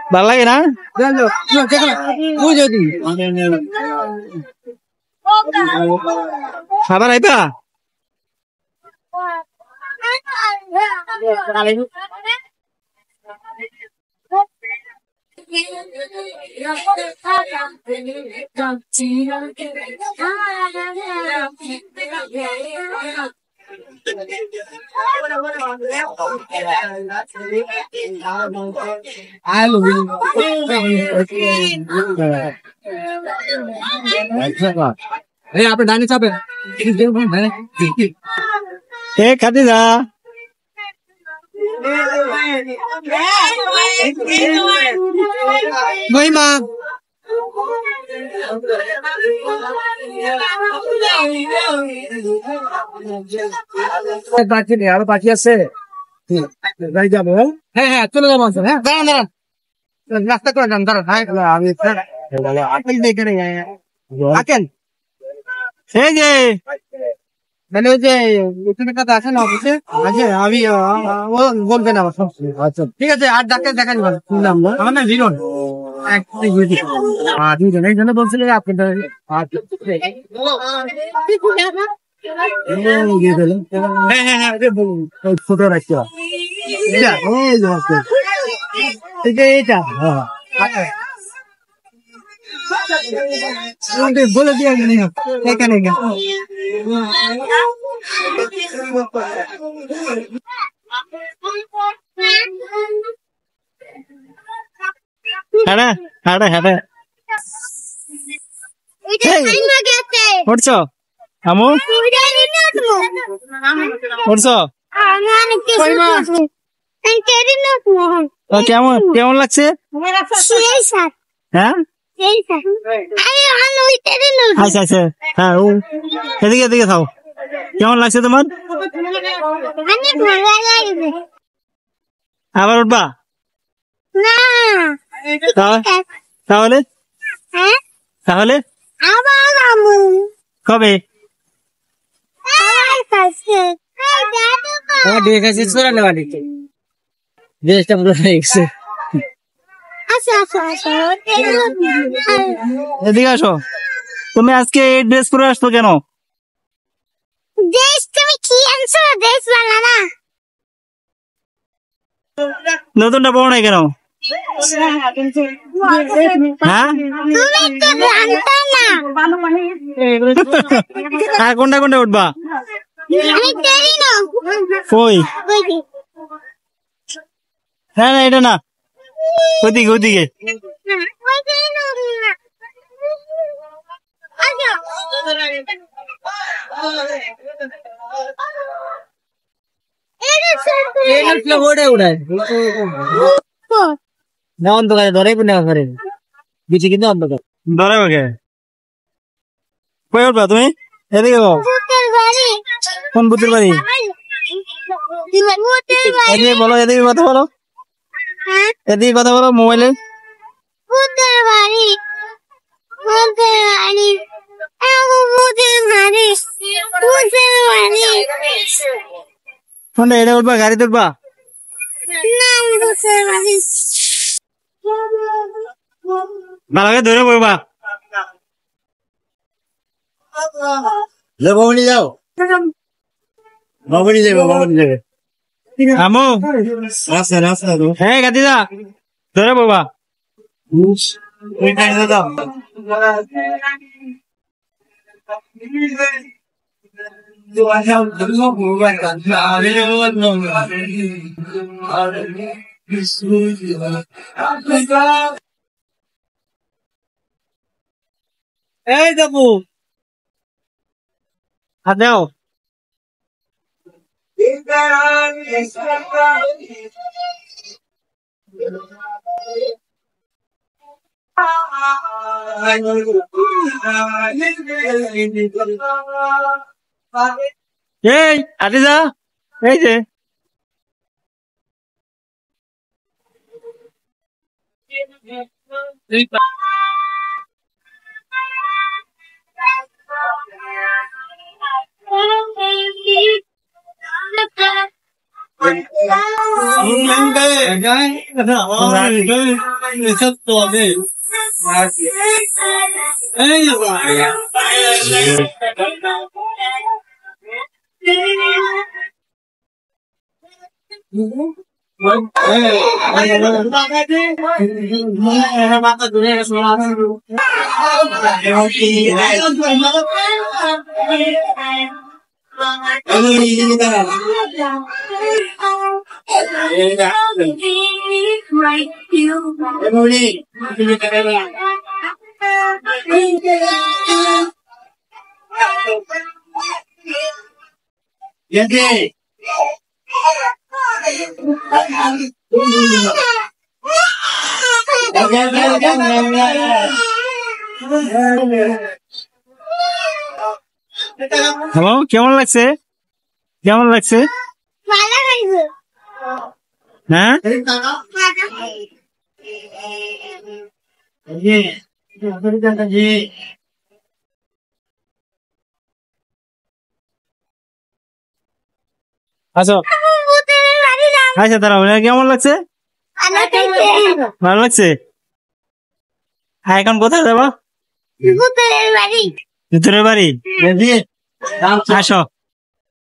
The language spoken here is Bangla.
ভাল লাগে না? খাবার আইবা? আপনি ডাইনে চাপেন খাতে যা বই মা বাকি নেই আরো বাকি আছে যাই যাবো হ্যাঁ হ্যাঁ চলে যাবো হ্যাঁ দাঁড়ান দাঁড়ান রাস্তা করে যান দাঁড়ান আমি আপেল দেখে রাখেন এই যে মানে ওই যে তুমি কথা আছে না অফিসে আছে আমি বলবেন আমার আচ্ছা ঠিক আছে আর ডাক্তার দেখান শুনলাম না আমার না জিরন দুজন এই জন্য বলছিলেন আপনি ছোট রাখতে এইটা বলে দিয়ে এখানে হ্যাঁ হ্যাঁ হ্যাঁ উঠছো আমু উঠছো কেমন কেমন লাগছে হ্যাঁ আচ্ছা আচ্ছা হ্যাঁ এদিকে এদিকে থাও কেমন লাগছে তোমার আবার উঠবা তাহলে তাহলে কবে দেশটা পুরো হয়ে গেছে এদিকে আসো তুমি আজকে এই ড্রেস পরে আসছো কেন নতুনটা পড়ো নাই কেন হ্যাঁ আর কোনটা কোনটা উঠবা কই হ্যাঁ না এটা না ওদিকে ওদিকে না অন্ধকারে ধরে করে দিচ্ছি কিন্তু অন্ধকার ধরে ওকে কই উঠবা তুমি এদিকে কোন বুদ্ধের বাড়ি এদিকে বলো এদিকে কথা বলো এদিকে কথা বলো মোবাইলে কোনটা এটা উঠবা গাড়িতে উঠবা ভালো ধরে পড়বা বাবুনি যাও বাবুনি যাবে বাবুনি যাবে আমো রাস্তা রাস্তা তো হ্যাঁ গাড়ি যা ধরে পড়বা এই দেবু হাত দাও এই হাতে যা এই যে হ্যালো, কেমন লাগছে? কেমন লাগছে? হ্যাঁ, আচ্ছা আচ্ছা, দাঁড়াও, কেমন লাগছে? ভালো লাগছে। এখন কোথায় যাবো? ভিতরের বাড়ি। আসো।